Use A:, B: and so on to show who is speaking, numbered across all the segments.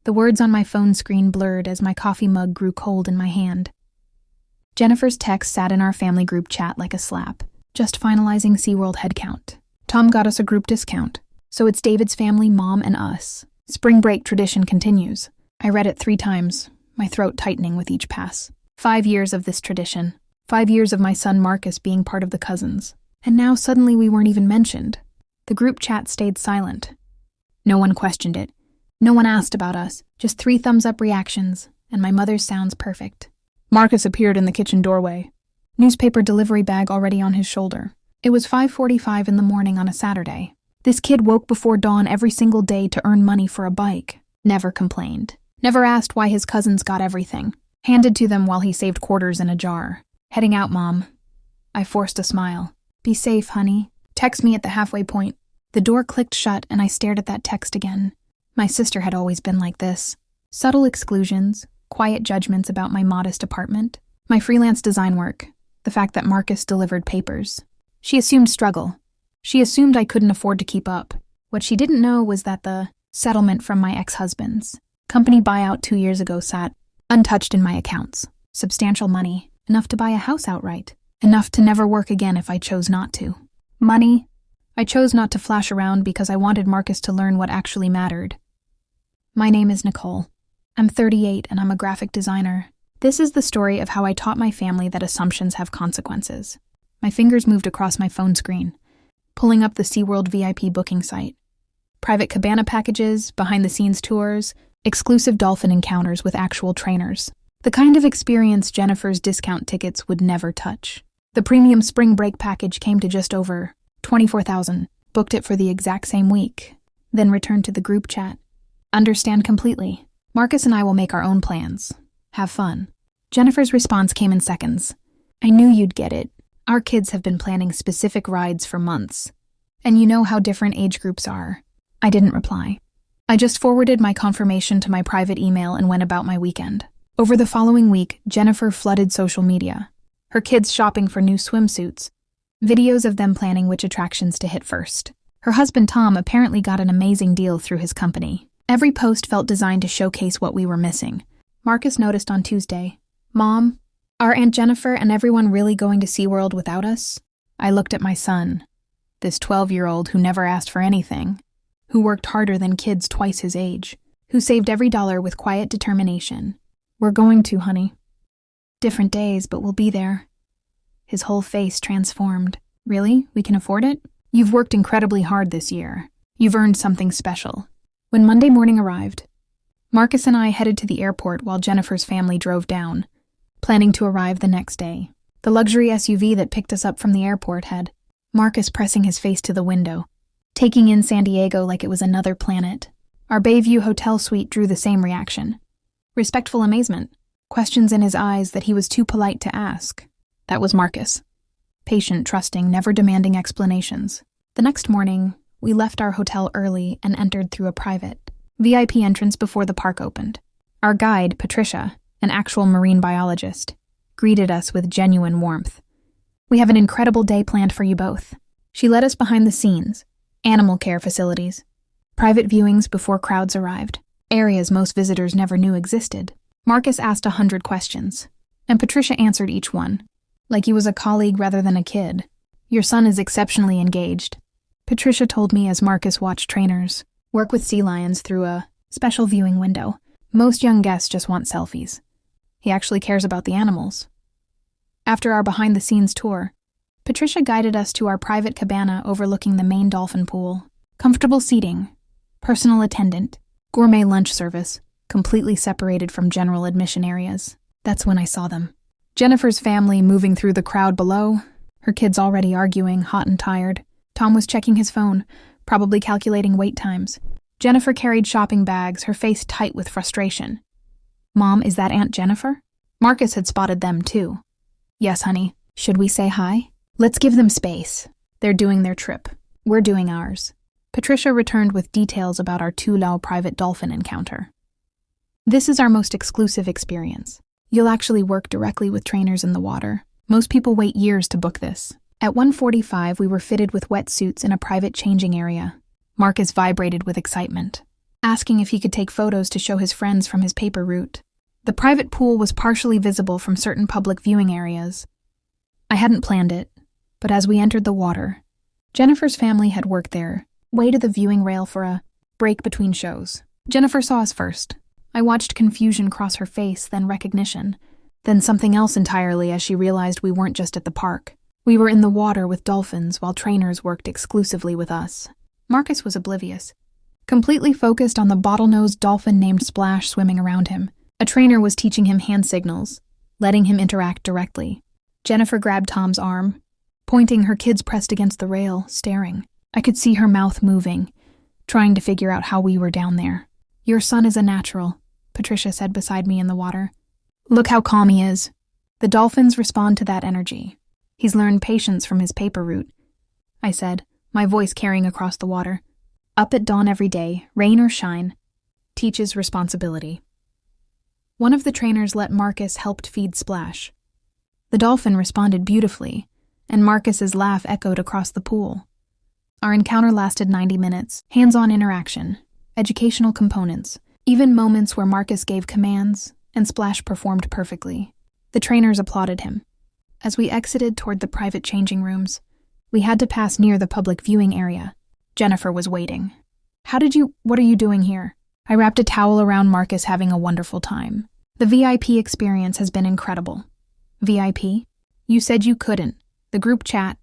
A: The words on my phone screen blurred as my coffee mug grew cold in my hand. Jennifer's text sat in our family group chat like a slap. Just finalizing SeaWorld headcount. Tom got us a group discount. So it's David's family, Mom, and us. Spring break tradition continues. I read it 3 times, my throat tightening with each pass. 5 years of this tradition. 5 years of my son Marcus being part of the cousins. And now suddenly we weren't even mentioned. The group chat stayed silent. No one questioned it. No one asked about us. Just 3 thumbs-up reactions, and my mother's sounds perfect. Marcus appeared in the kitchen doorway. Newspaper delivery bag already on his shoulder. It was 5:45 in the morning on a Saturday. This kid woke before dawn every single day to earn money for a bike. Never complained. Never asked why his cousins got everything. Handed to them while he saved quarters in a jar. Heading out, Mom. I forced a smile. Be safe, honey. Text me at the halfway point. The door clicked shut and I stared at that text again. My sister had always been like this. Subtle exclusions, quiet judgments about my modest apartment, my freelance design work, the fact that Marcus delivered papers. She assumed struggle. She assumed I couldn't afford to keep up. What she didn't know was that the settlement from my ex-husband's company buyout 2 years ago sat untouched in my accounts. Substantial money, enough to buy a house outright, enough to never work again if I chose not to. Money. I chose not to flash around because I wanted Marcus to learn what actually mattered. My name is Nicole. I'm 38 and I'm a graphic designer. This is the story of how I taught my family that assumptions have consequences. My fingers moved across my phone screen, pulling up the SeaWorld VIP booking site. Private cabana packages, behind-the-scenes tours, exclusive dolphin encounters with actual trainers. The kind of experience Jennifer's discount tickets would never touch. The premium spring break package came to just over $24,000. Booked it for the exact same week, then returned to the group chat. Understand completely. Marcus and I will make our own plans. Have fun. Jennifer's response came in seconds. I knew you'd get it. Our kids have been planning specific rides for months. And you know how different age groups are. I didn't reply. I just forwarded my confirmation to my private email and went about my weekend. Over the following week, Jennifer flooded social media. Her kids shopping for new swimsuits. Videos of them planning which attractions to hit first. Her husband Tom apparently got an amazing deal through his company. Every post felt designed to showcase what we were missing. Marcus noticed on Tuesday, Mom, are Aunt Jennifer and everyone really going to SeaWorld without us? I looked at my son, this 12-year-old who never asked for anything, who worked harder than kids twice his age, who saved every dollar with quiet determination. We're going to, honey. Different days, but we'll be there. His whole face transformed. Really? We can afford it? You've worked incredibly hard this year. You've earned something special. When Monday morning arrived, Marcus and I headed to the airport while Jennifer's family drove down, planning to arrive the next day. The luxury SUV that picked us up from the airport had Marcus pressing his face to the window, taking in San Diego like it was another planet. Our Bayview hotel suite drew the same reaction. Respectful amazement, questions in his eyes that he was too polite to ask. That was Marcus. Patient, trusting, never demanding explanations. The next morning, we left our hotel early and entered through a private VIP entrance before the park opened. Our guide, Patricia, an actual marine biologist, greeted us with genuine warmth. We have an incredible day planned for you both. She led us behind the scenes, animal care facilities, private viewings before crowds arrived, areas most visitors never knew existed. Marcus asked 100 questions, and Patricia answered each one, like he was a colleague rather than a kid. Your son is exceptionally engaged, Patricia told me as Marcus watched trainers work with sea lions through a special viewing window. Most young guests just want selfies. He actually cares about the animals. After our behind-the-scenes tour, Patricia guided us to our private cabana overlooking the main dolphin pool. Comfortable seating, personal attendant, gourmet lunch service, completely separated from general admission areas. That's when I saw them. Jennifer's family moving through the crowd below, her kids already arguing, hot and tired. Tom was checking his phone, probably calculating wait times. Jennifer carried shopping bags, her face tight with frustration. Mom, is that Aunt Jennifer? Marcus had spotted them too. Yes, honey. Should we say hi? Let's give them space. They're doing their trip. We're doing ours. Patricia returned with details about our Tulao private dolphin encounter. This is our most exclusive experience. You'll actually work directly with trainers in the water. Most people wait years to book this. At 1:45, we were fitted with wetsuits in a private changing area. Marcus vibrated with excitement. asking if he could take photos to show his friends from his paper route. The private pool was partially visible from certain public viewing areas. I hadn't planned it, but as we entered the water, Jennifer's family had worked there, way to the viewing rail for a break between shows. Jennifer saw us first. I watched confusion cross her face, then recognition, then something else entirely as she realized we weren't just at the park. We were in the water with dolphins while trainers worked exclusively with us. Marcus was oblivious, completely focused on the bottlenose dolphin named Splash swimming around him. A trainer was teaching him hand signals, letting him interact directly. Jennifer grabbed Tom's arm, pointing, her kids pressed against the rail, staring. I could see her mouth moving, trying to figure out how we were down there. "Your son is a natural," Patricia said beside me in the water. "Look how calm he is. The dolphins respond to that energy. He's learned patience from his paper route," I said, my voice carrying across the water. "Up at dawn every day, rain or shine. Teaches responsibility." One of the trainers let Marcus help feed Splash. The dolphin responded beautifully, and Marcus's laugh echoed across the pool. Our encounter lasted 90 minutes, hands-on interaction, educational components, even moments where Marcus gave commands and Splash performed perfectly. The trainers applauded him. As we exited toward the private changing rooms, we had to pass near the public viewing area. Jennifer was waiting. What are you doing here?" I wrapped a towel around Marcus, having a wonderful time. "The VIP experience has been incredible." "VIP? You said you couldn't. The group chat.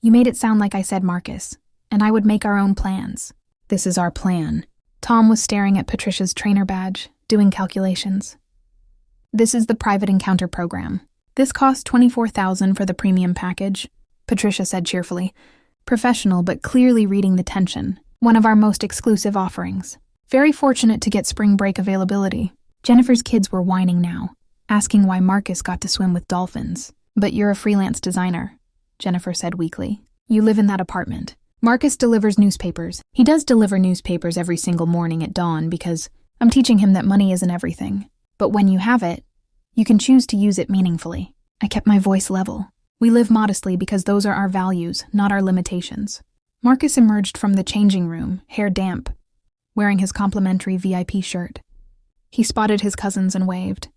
A: You made it sound like I said Marcus, and I would make our own plans." "This is our plan." Tom was staring at Patricia's trainer badge, doing calculations. "This is the private encounter program. This costs $24,000 for the premium package," Patricia said cheerfully. Professional, but clearly reading the tension. "One of our most exclusive offerings. Very fortunate to get spring break availability." Jennifer's kids were whining now, asking why Marcus got to swim with dolphins. "But you're a freelance designer," Jennifer said weakly. "You live in that apartment. Marcus delivers newspapers. He does deliver newspapers every single morning at dawn because I'm teaching him that money isn't everything. But when you have it, you can choose to use it meaningfully." I kept my voice level. "We live modestly because those are our values, not our limitations." Marcus emerged from the changing room, hair damp, wearing his complimentary VIP shirt. He spotted his cousins and waved.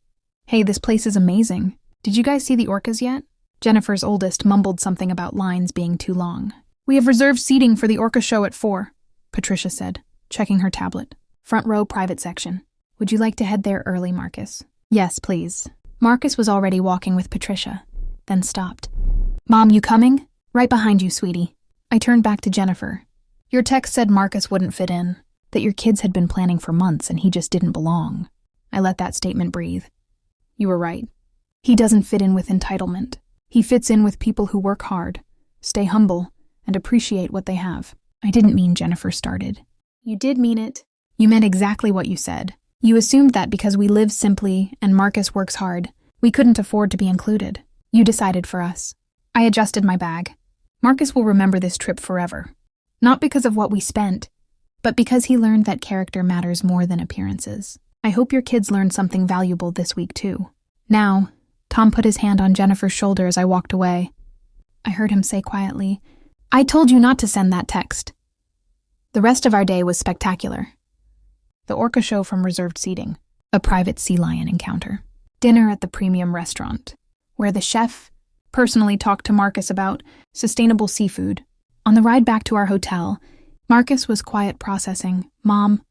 A: "Hey, this place is amazing. Did you guys see the orcas yet?" Jennifer's oldest mumbled something about lines being too long. "We have reserved seating for the orca show at 4, Patricia said, checking her tablet. "Front row, private section. Would you like to head there early, Marcus?" "Yes, please." Marcus was already walking with Patricia, then stopped. "Mom, you coming?" "Right behind you, sweetie." I turned back to Jennifer. "Your text said Marcus wouldn't fit in, that your kids had been planning for months and he just didn't belong." I let that statement breathe. "You were right. He doesn't fit in with entitlement. He fits in with people who work hard, stay humble, and appreciate what they have." "I didn't mean," Jennifer started. "You did mean it. You meant exactly what you said. You assumed that because we live simply and Marcus works hard, we couldn't afford to be included. You decided for us." I adjusted my bag. "Marcus will remember this trip forever. Not because of what we spent, but because he learned that character matters more than appearances. I hope your kids learned something valuable this week too." "Now," Tom put his hand on Jennifer's shoulder as I walked away. I heard him say quietly, "I told you not to send that text." The rest of our day was spectacular. The orca show from reserved seating, a private sea lion encounter, dinner at the premium restaurant, where the chef personally talked to Marcus about sustainable seafood. On the ride back to our hotel, Marcus was quiet processing. "Mom."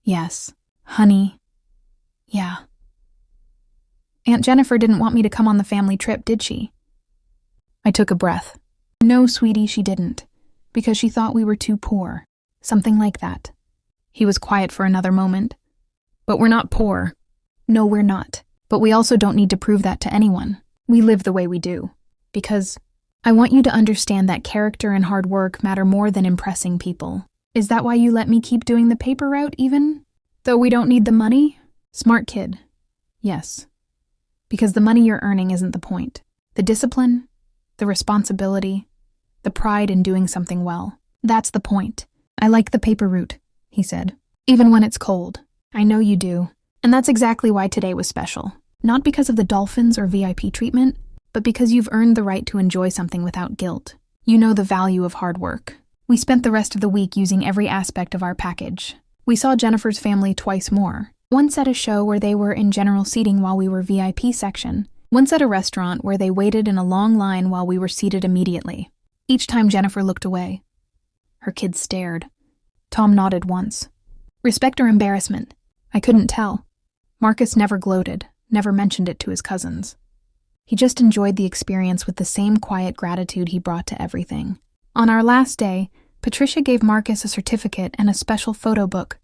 A: "Yes." "Honey." "Yeah." "Aunt Jennifer didn't want me to come on the family trip, did she?" I took a breath. "No, sweetie, she didn't, because she thought we were too poor. Something like that." He was quiet for another moment. "But we're not poor." "No, we're not. But we also don't need to prove that to anyone. We live the way we do. Because I want you to understand that character and hard work matter more than impressing people. Is that why you let me keep doing the paper route even? Though we don't need the money?" "Smart kid." "Yes. Because the money you're earning isn't the point. The discipline, the responsibility, the pride in doing something well. That's the point." "I like the paper route," he said. "Even when it's cold." "I know you do. And that's exactly why today was special. Not because of the dolphins or VIP treatment, but because you've earned the right to enjoy something without guilt. You know the value of hard work. We spent the rest of the week using every aspect of our package. We saw Jennifer's family twice more. Once at a show where they were in general seating while we were VIP section. Once at a restaurant where they waited in a long line while we were seated immediately. Each time Jennifer looked away. Her kids stared. Tom nodded once. Respect or embarrassment? I couldn't tell. Marcus never gloated, never mentioned it to his cousins. He just enjoyed the experience with the same quiet gratitude he brought to everything. On our last day, Patricia gave Marcus a certificate and a special photo book.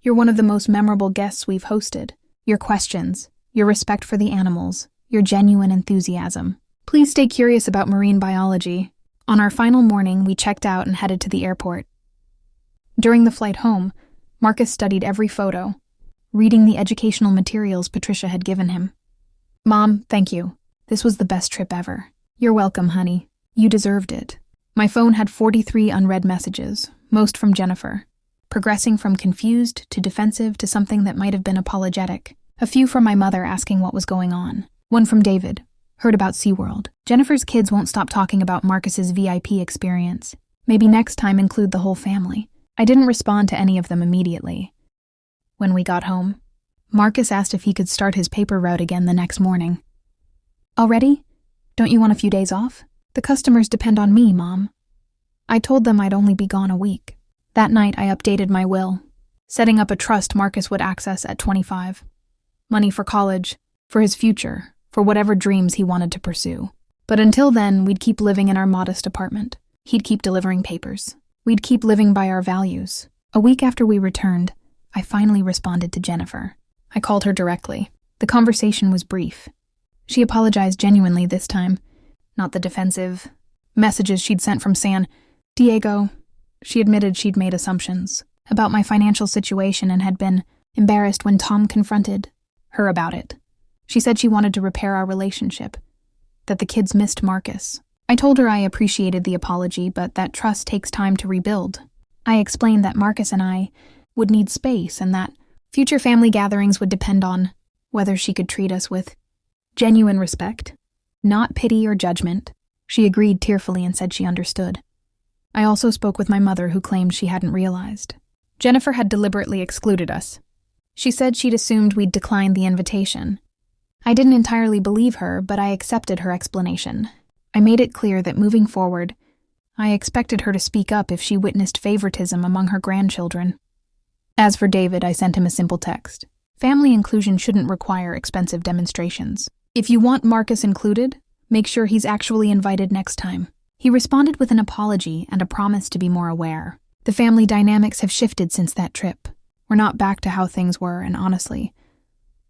A: You're one of the most memorable guests we've hosted. Your questions, your respect for the animals, your genuine enthusiasm. Please stay curious about marine biology. On our final morning, we checked out and headed to the airport. During the flight home, Marcus studied every photo, reading the educational materials Patricia had given him. Mom, thank you. This was the best trip ever. You're welcome, honey. You deserved it. My phone had 43 unread messages, most from Jennifer, progressing from confused to defensive to something that might have been apologetic. A few from my mother asking what was going on. One from David, heard about SeaWorld. Jennifer's kids won't stop talking about Marcus's VIP experience. Maybe next time include the whole family. I didn't respond to any of them immediately. When we got home, Marcus asked if he could start his paper route again the next morning. Already? Don't you want a few days off? The customers depend on me, Mom. I told them I'd only be gone a week. That night, I updated my will, setting up a trust Marcus would access at 25. Money for college, for his future, for whatever dreams he wanted to pursue. But until then, we'd keep living in our modest apartment. He'd keep delivering papers. We'd keep living by our values. A week after we returned, I finally responded to Jennifer. I called her directly. The conversation was brief. She apologized genuinely this time, not the defensive messages she'd sent from San Diego. She admitted she'd made assumptions about my financial situation and had been embarrassed when Tom confronted her about it. She said she wanted to repair our relationship, that the kids missed Marcus. I told her I appreciated the apology, but that trust takes time to rebuild. I explained that Marcus and I would need space and that future family gatherings would depend on whether she could treat us with genuine respect, not pity or judgment. She agreed tearfully and said she understood. I also spoke with my mother, who claimed she hadn't realized. Jennifer had deliberately excluded us. She said she'd assumed we'd declined the invitation. I didn't entirely believe her, but I accepted her explanation. I made it clear that moving forward, I expected her to speak up if she witnessed favoritism among her grandchildren. As for David, I sent him a simple text. Family inclusion shouldn't require expensive demonstrations. If you want Marcus included, make sure he's actually invited next time. He responded with an apology and a promise to be more aware. The family dynamics have shifted since that trip. We're not back to how things were, and honestly,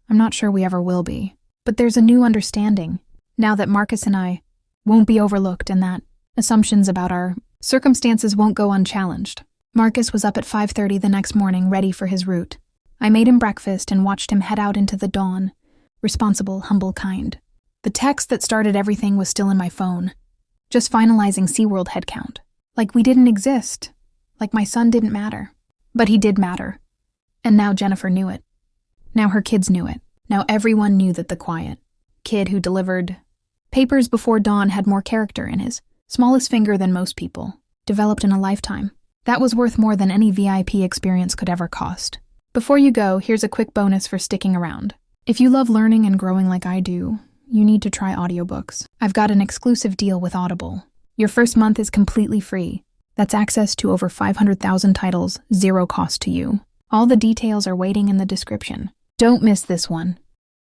A: I'm not sure we ever will be. But there's a new understanding, now that Marcus and I won't be overlooked and that assumptions about our circumstances won't go unchallenged. Marcus was up at 5:30 the next morning, ready for his route. I made him breakfast and watched him head out into the dawn. Responsible, humble, kind. The text that started everything was still in my phone. Just finalizing SeaWorld headcount. Like we didn't exist. Like my son didn't matter. But he did matter. And now Jennifer knew it. Now her kids knew it. Now everyone knew that the quiet kid who delivered papers before dawn had more character in his smallest finger than most people, developed in a lifetime. That was worth more than any VIP experience could ever cost. Before you go, here's a quick bonus for sticking around. If you love learning and growing like I do, you need to try audiobooks. I've got an exclusive deal with Audible. Your first month is completely free. That's access to over 500,000 titles, zero cost to you. All the details are waiting in the description. Don't miss this one.